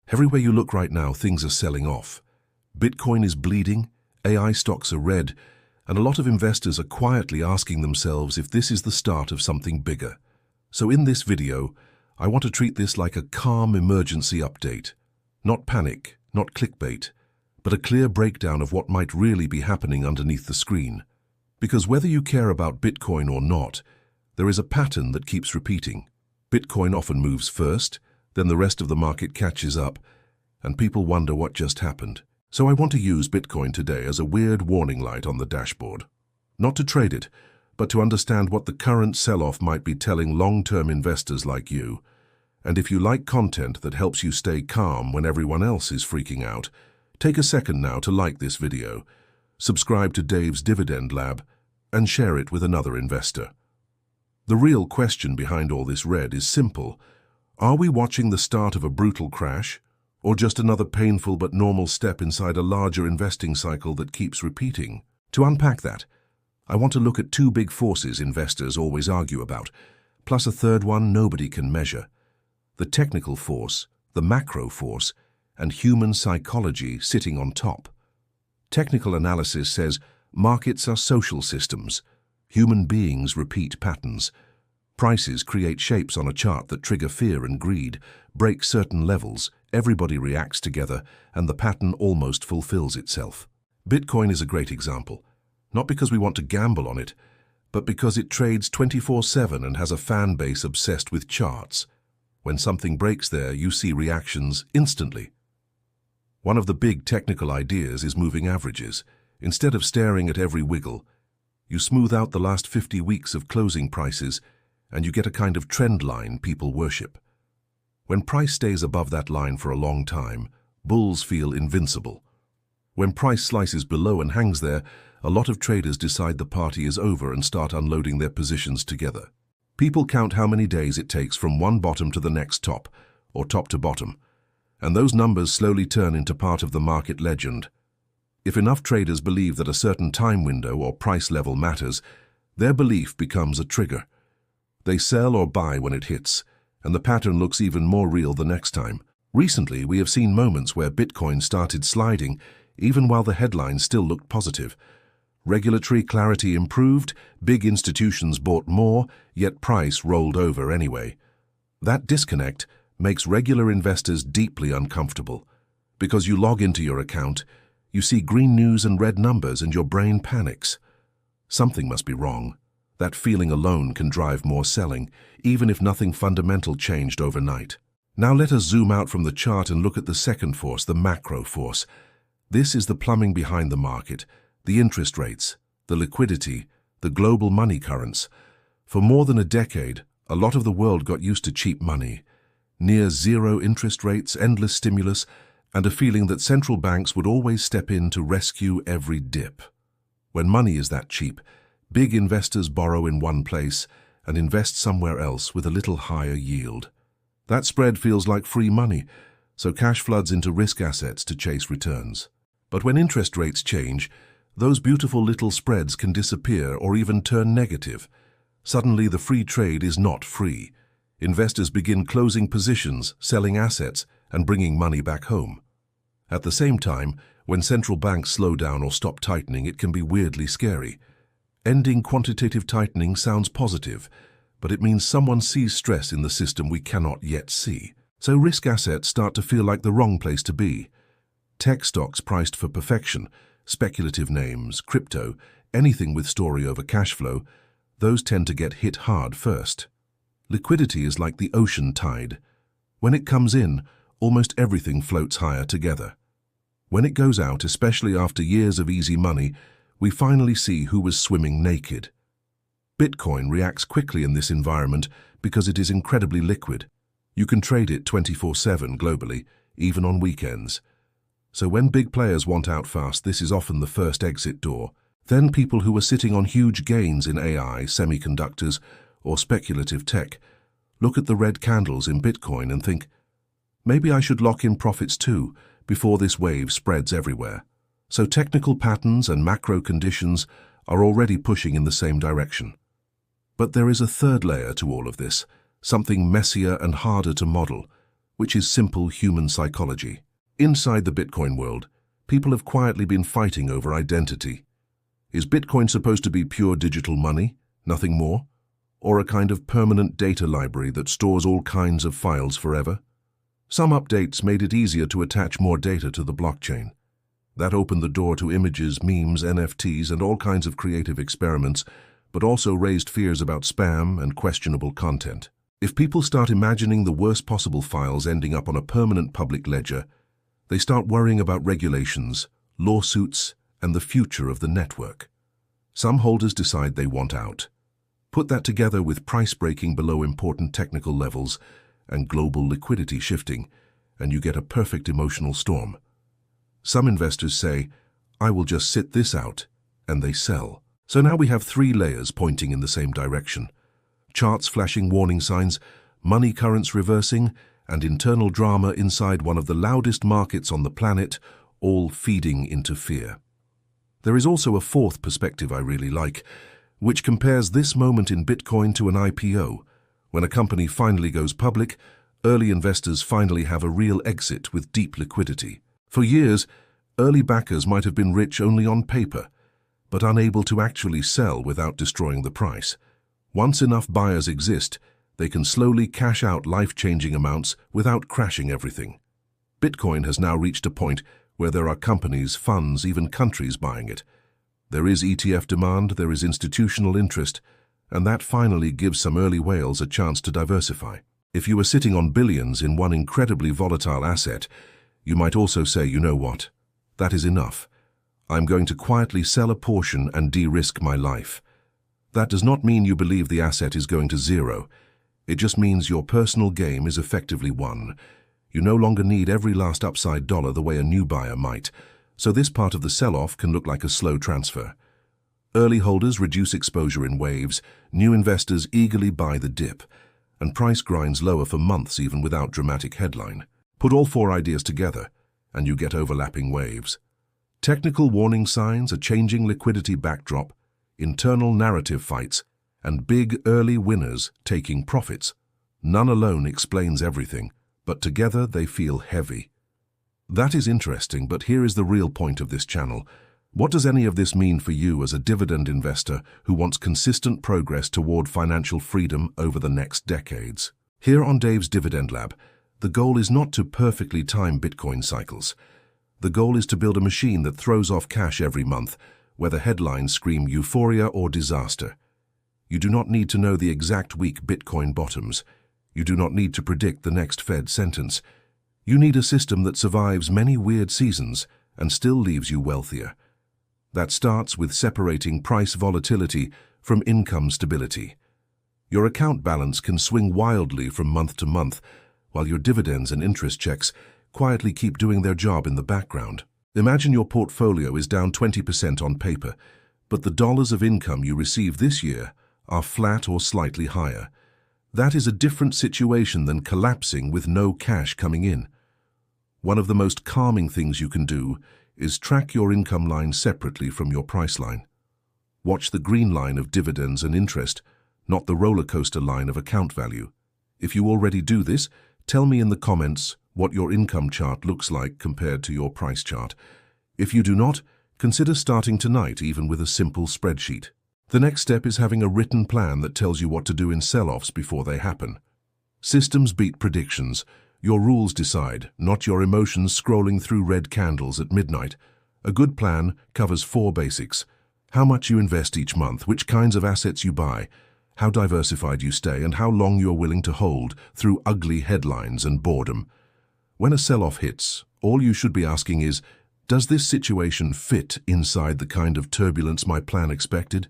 Everywhere you look right now, things are selling off. Bitcoin is bleeding, AI stocks are red, and a lot of investors are quietly asking themselves if this is the start of something bigger. So in this video, I want to treat this like a calm emergency update. Not panic, not clickbait, but a clear breakdown of what might really be happening underneath the screen. Because whether you care about Bitcoin or not, there is a pattern that keeps repeating. Bitcoin often moves first, then the rest of the market catches up, and people wonder what just happened. So I want to use Bitcoin today as a weird warning light on the dashboard. Not to trade it, but to understand what the current sell-off might be telling long-term investors like you. And if you like content that helps you stay calm when everyone else is freaking out, take a second now to like this video, subscribe to Dave's Dividend Lab, and share it with another investor. The real question behind all this red is simple. Are we watching the start of a brutal crash, or just another painful but normal step inside a larger investing cycle that keeps repeating? To unpack that, I want to look at two big forces investors always argue about, plus a third one nobody can measure. The technical force, the macro force, and human psychology sitting on top. Technical analysis says markets are social systems. Human beings repeat patterns. Prices create shapes on a chart that trigger fear and greed, break certain levels, everybody reacts together, and the pattern almost fulfills itself. Bitcoin is a great example, not because we want to gamble on it, but because it trades 24/7 and has a fan base obsessed with charts. When something breaks there, you see reactions instantly. One of the big technical ideas is moving averages. Instead of staring at every wiggle, you smooth out the last 50 weeks of closing prices, and you get a kind of trend line people worship. When price stays above that line for a long time, bulls feel invincible. When price slices below and hangs there, a lot of traders decide the party is over and start unloading their positions together. People count how many days it takes from one bottom to the next top, or top to bottom, and those numbers slowly turn into part of the market legend. If enough traders believe that a certain time window or price level matters, their belief becomes a trigger. They sell or buy when it hits, and the pattern looks even more real the next time. Recently, we have seen moments where Bitcoin started sliding, even while the headlines still looked positive. Regulatory clarity improved, big institutions bought more, yet price rolled over anyway. That disconnect makes regular investors deeply uncomfortable. Because you log into your account, you see green news and red numbers and your brain panics. Something must be wrong. That feeling alone can drive more selling, even if nothing fundamental changed overnight. Now let us zoom out from the chart and look at the second force, the macro force. This is the plumbing behind the market, the interest rates, the liquidity, the global money currents. For more than a decade, a lot of the world got used to cheap money. Near zero interest rates, endless stimulus, and a feeling that central banks would always step in to rescue every dip. When money is that cheap, big investors borrow in one place and invest somewhere else with a little higher yield. That spread feels like free money, so cash floods into risk assets to chase returns. But when interest rates change, those beautiful little spreads can disappear or even turn negative. Suddenly the free trade is not free. Investors begin closing positions, selling assets, and bringing money back home. At the same time, when central banks slow down or stop tightening, it can be weirdly scary. Ending quantitative tightening sounds positive, but it means someone sees stress in the system we cannot yet see. So risk assets start to feel like the wrong place to be. Tech stocks priced for perfection, speculative names, crypto, anything with story over cash flow, those tend to get hit hard first. Liquidity is like the ocean tide. When it comes in, almost everything floats higher together. When it goes out, especially after years of easy money, we finally see who was swimming naked. Bitcoin reacts quickly in this environment because it is incredibly liquid. You can trade it 24/7 globally, even on weekends. So when big players want out fast, this is often the first exit door. Then people who are sitting on huge gains in AI, semiconductors, or speculative tech look at the red candles in Bitcoin and think, maybe I should lock in profits too before this wave spreads everywhere. So technical patterns and macro conditions are already pushing in the same direction. But there is a third layer to all of this, something messier and harder to model, which is simple human psychology. Inside the Bitcoin world, people have quietly been fighting over identity. Is Bitcoin supposed to be pure digital money, nothing more? Or a kind of permanent data library that stores all kinds of files forever? Some updates made it easier to attach more data to the blockchain. That opened the door to images, memes, NFTs, and all kinds of creative experiments, but also raised fears about spam and questionable content. If people start imagining the worst possible files ending up on a permanent public ledger, they start worrying about regulations, lawsuits, and the future of the network. Some holders decide they want out. Put that together with price breaking below important technical levels and global liquidity shifting, and you get a perfect emotional storm. Some investors say, "I will just sit this out," and they sell. So now we have three layers pointing in the same direction. Charts flashing warning signs, money currents reversing, and internal drama inside one of the loudest markets on the planet, all feeding into fear. There is also a fourth perspective I really like, which compares this moment in Bitcoin to an IPO. When a company finally goes public, early investors finally have a real exit with deep liquidity. For years, early backers might have been rich only on paper, but unable to actually sell without destroying the price. Once enough buyers exist, they can slowly cash out life-changing amounts without crashing everything. Bitcoin has now reached a point where there are companies, funds, even countries buying it. There is ETF demand, there is institutional interest, and that finally gives some early whales a chance to diversify. If you were sitting on billions in one incredibly volatile asset, you might also say, you know what, that is enough. I'm going to quietly sell a portion and de-risk my life. That does not mean you believe the asset is going to zero. It just means your personal game is effectively won. You no longer need every last upside dollar the way a new buyer might, so this part of the sell-off can look like a slow transfer. Early holders reduce exposure in waves, new investors eagerly buy the dip, and price grinds lower for months even without dramatic headline. Put all four ideas together, and you get overlapping waves. Technical warning signs, a changing liquidity backdrop, internal narrative fights, and big early winners taking profits. None alone explains everything, but together they feel heavy. That is interesting, but here is the real point of this channel. What does any of this mean for you as a dividend investor who wants consistent progress toward financial freedom over the next decades? Here on Dave's Dividend Lab, the goal is not to perfectly time Bitcoin cycles. The goal is to build a machine that throws off cash every month, whether headlines scream euphoria or disaster. You do not need to know the exact week Bitcoin bottoms. You do not need to predict the next Fed sentence. You need a system that survives many weird seasons and still leaves you wealthier. That starts with separating price volatility from income stability. Your account balance can swing wildly from month to month, while your dividends and interest checks quietly keep doing their job in the background. Imagine your portfolio is down 20% on paper, but the dollars of income you receive this year are flat or slightly higher. That is a different situation than collapsing with no cash coming in. One of the most calming things you can do is track your income line separately from your price line. Watch the green line of dividends and interest, not the roller coaster line of account value. If you already do this, tell me in the comments what your income chart looks like compared to your price chart. If you do not, consider starting tonight even with a simple spreadsheet. The next step is having a written plan that tells you what to do in sell-offs before they happen. Systems beat predictions. Your rules decide, not your emotions scrolling through red candles at midnight. A good plan covers four basics: how much you invest each month, which kinds of assets you buy, how diversified you stay, and how long you are willing to hold through ugly headlines and boredom. When a sell-off hits, all you should be asking is, does this situation fit inside the kind of turbulence my plan expected?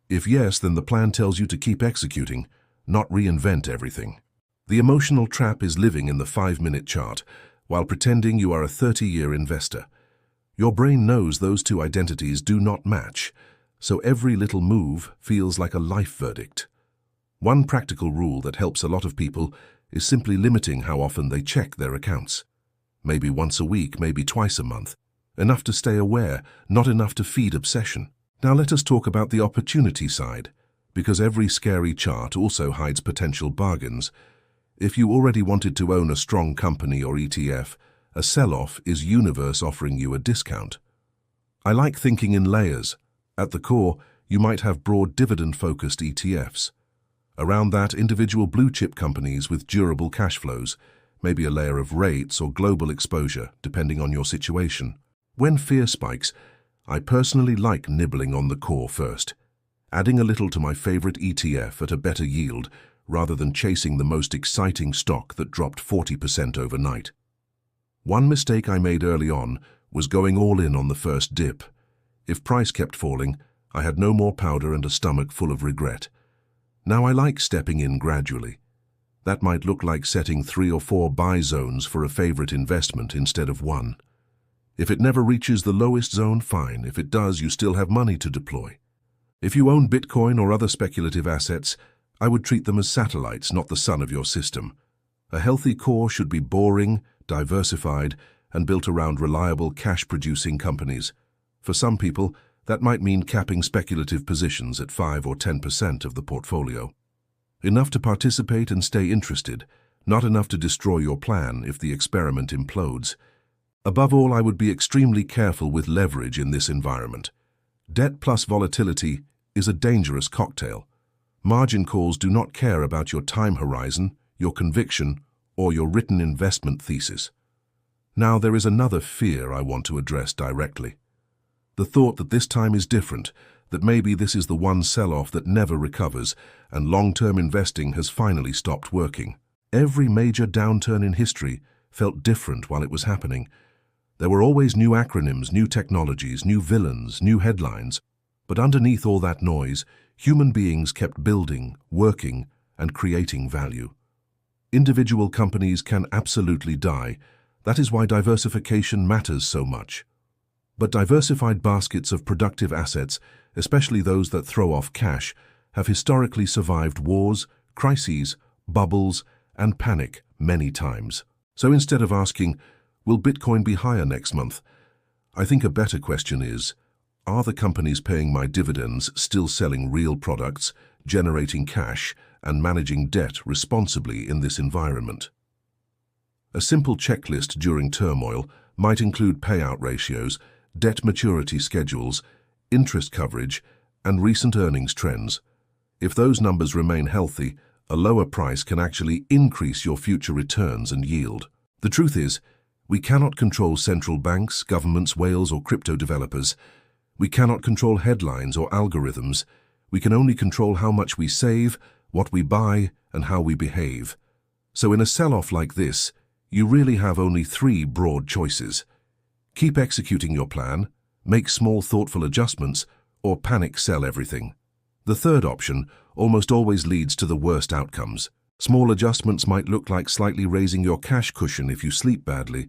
If yes, then the plan tells you to keep executing, not reinvent everything. The emotional trap is living in the 5-minute chart while pretending you are a 30-year investor. Your brain knows those two identities do not match, so every little move feels like a life verdict. One practical rule that helps a lot of people is simply limiting how often they check their accounts. Maybe once a week, maybe twice a month. Enough to stay aware, not enough to feed obsession. Now let us talk about the opportunity side, because every scary chart also hides potential bargains. If you already wanted to own a strong company or ETF, a sell-off is universe offering you a discount. I like thinking in layers. At the core, you might have broad dividend-focused ETFs. Around that, individual blue-chip companies with durable cash flows, maybe a layer of rates or global exposure, depending on your situation. When fear spikes, I personally like nibbling on the core first, adding a little to my favorite ETF at a better yield rather than chasing the most exciting stock that dropped 40% overnight. One mistake I made early on was going all in on the first dip. If price kept falling, I had no more powder and a stomach full of regret. Now I like stepping in gradually. That might look like setting 3 or 4 buy zones for a favorite investment instead of one. If it never reaches the lowest zone, fine. If it does, you still have money to deploy. If you own Bitcoin or other speculative assets, I would treat them as satellites, not the sun of your system. A healthy core should be boring, diversified, and built around reliable cash-producing companies. For some people, that might mean capping speculative positions at 5 or 10% of the portfolio. Enough to participate and stay interested, not enough to destroy your plan if the experiment implodes. Above all, I would be extremely careful with leverage in this environment. Debt plus volatility is a dangerous cocktail. Margin calls do not care about your time horizon, your conviction, or your written investment thesis. Now, there is another fear I want to address directly. The thought that this time is different, that maybe this is the one sell-off that never recovers, and long-term investing has finally stopped working. Every major downturn in history felt different while it was happening. There were always new acronyms, new technologies, new villains, new headlines. But underneath all that noise, human beings kept building, working, and creating value. Individual companies can absolutely die. That is why diversification matters so much. But diversified baskets of productive assets, especially those that throw off cash, have historically survived wars, crises, bubbles, and panic many times. So instead of asking, will Bitcoin be higher next month? I think a better question is, are the companies paying my dividends still selling real products, generating cash, and managing debt responsibly in this environment? A simple checklist during turmoil might include payout ratios, debt maturity schedules, interest coverage, and recent earnings trends. If those numbers remain healthy, a lower price can actually increase your future returns and yield. The truth is, we cannot control central banks, governments, whales, or crypto developers. We cannot control headlines or algorithms. We can only control how much we save, what we buy, and how we behave. So in a sell-off like this, you really have only 3 broad choices. Keep executing your plan, make small thoughtful adjustments, or panic sell everything. The third option almost always leads to the worst outcomes. Small adjustments might look like slightly raising your cash cushion if you sleep badly,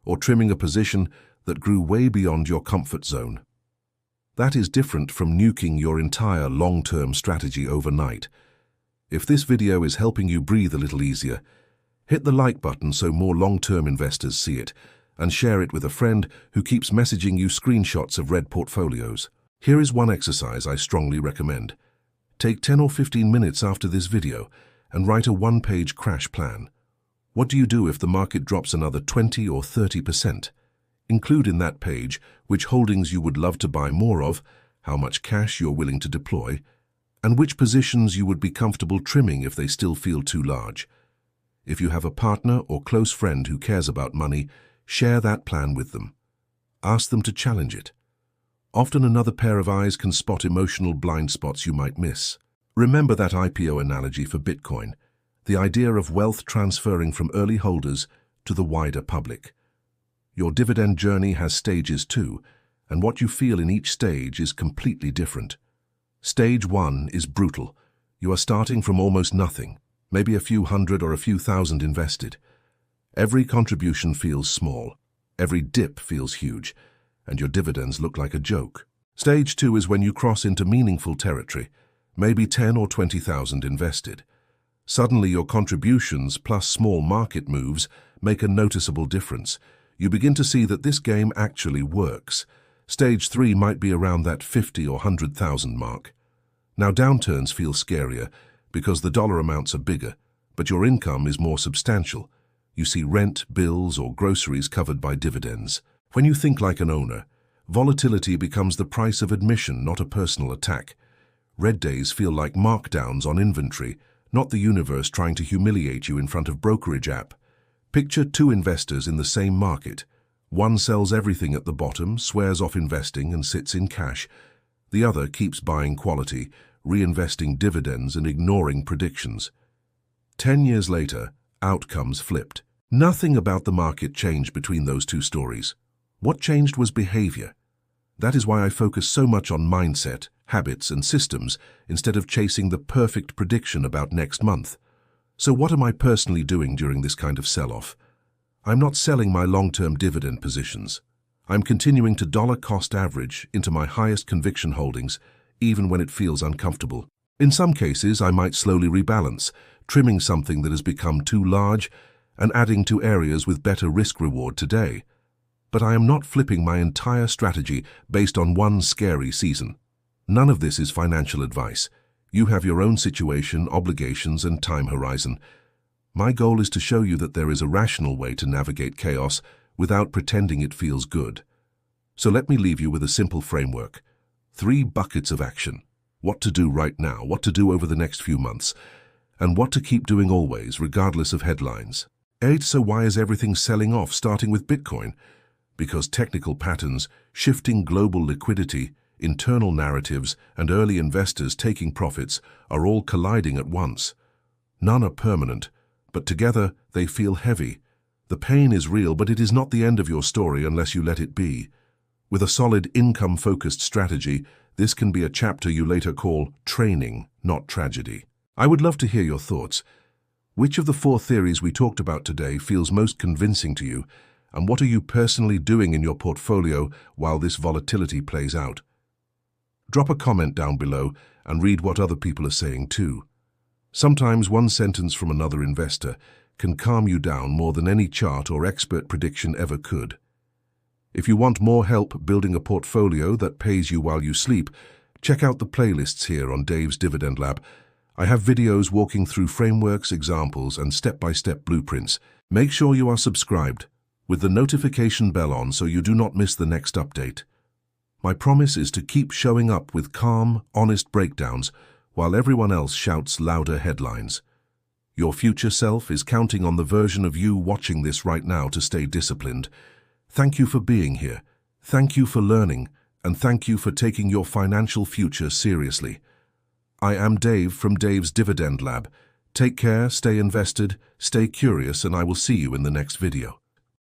or trimming a position that grew way beyond your comfort zone. That is different from nuking your entire long-term strategy overnight. If this video is helping you breathe a little easier, hit the like button so more long-term investors see it, and share it with a friend who keeps messaging you screenshots of red portfolios. Here is one exercise I strongly recommend. Take 10 or 15 minutes after this video and write a 1-page crash plan. What do you do if the market drops another 20 or 30%? Include in that page which holdings you would love to buy more of, how much cash you're willing to deploy, and which positions you would be comfortable trimming if they still feel too large. If you have a partner or close friend who cares about money, share that plan with them. Ask them to challenge it. Often another pair of eyes can spot emotional blind spots you might miss. Remember that IPO analogy for Bitcoin, the idea of wealth transferring from early holders to the wider public. Your dividend journey has stages too, and what you feel in each stage is completely different. Stage 1 is brutal. You are starting from almost nothing, maybe a few hundred or a few thousand invested. Every contribution feels small, every dip feels huge, and your dividends look like a joke. Stage 2 is when you cross into meaningful territory, maybe 10 or 20,000 invested. Suddenly your contributions plus small market moves make a noticeable difference. You begin to see that this game actually works. Stage 3 might be around that 50 or 100,000 mark. Now downturns feel scarier because the dollar amounts are bigger, but your income is more substantial. You see rent, bills, or groceries covered by dividends. When you think like an owner, volatility becomes the price of admission, not a personal attack. Red days feel like markdowns on inventory, not the universe trying to humiliate you in front of brokerage app. Picture two investors in the same market. One sells everything at the bottom, swears off investing, and sits in cash. The other keeps buying quality, reinvesting dividends and ignoring predictions. 10 years later, outcomes flipped. Nothing about the market changed between those two stories. What changed was behavior. That is why I focus so much on mindset, habits, and systems instead of chasing the perfect prediction about next month. So what am I personally doing during this kind of sell-off? I'm not selling my long-term dividend positions. I'm continuing to dollar-cost average into my highest conviction holdings, even when it feels uncomfortable. In some cases, I might slowly rebalance, trimming something that has become too large and adding to areas with better risk-reward today. But I am not flipping my entire strategy based on one scary season. None of this is financial advice. You have your own situation, obligations, and time horizon. My goal is to show you that there is a rational way to navigate chaos without pretending it feels good. So let me leave you with a simple framework. 3 buckets of action. What to do right now, what to do over the next few months, and what to keep doing always, regardless of headlines. 8. So why is everything selling off, starting with Bitcoin? Because technical patterns, shifting global liquidity, internal narratives, and early investors taking profits are all colliding at once. None are permanent, but together they feel heavy. The pain is real, but it is not the end of your story unless you let it be. With a solid income-focused strategy, this can be a chapter you later call training, not tragedy. I would love to hear your thoughts. Which of the 4 theories we talked about today feels most convincing to you? And what are you personally doing in your portfolio while this volatility plays out? Drop a comment down below and read what other people are saying too. Sometimes one sentence from another investor can calm you down more than any chart or expert prediction ever could. If you want more help building a portfolio that pays you while you sleep, check out the playlists here on Dave's Dividend Lab. I have videos walking through frameworks, examples, and step-by-step blueprints. Make sure you are subscribed with the notification bell on so you do not miss the next update. My promise is to keep showing up with calm, honest breakdowns while everyone else shouts louder headlines. Your future self is counting on the version of you watching this right now to stay disciplined. Thank you for being here. Thank you for learning, and thank you for taking your financial future seriously. I am Dave from Dave's Dividend Lab. Take care, stay invested, stay curious, and I will see you in the next video.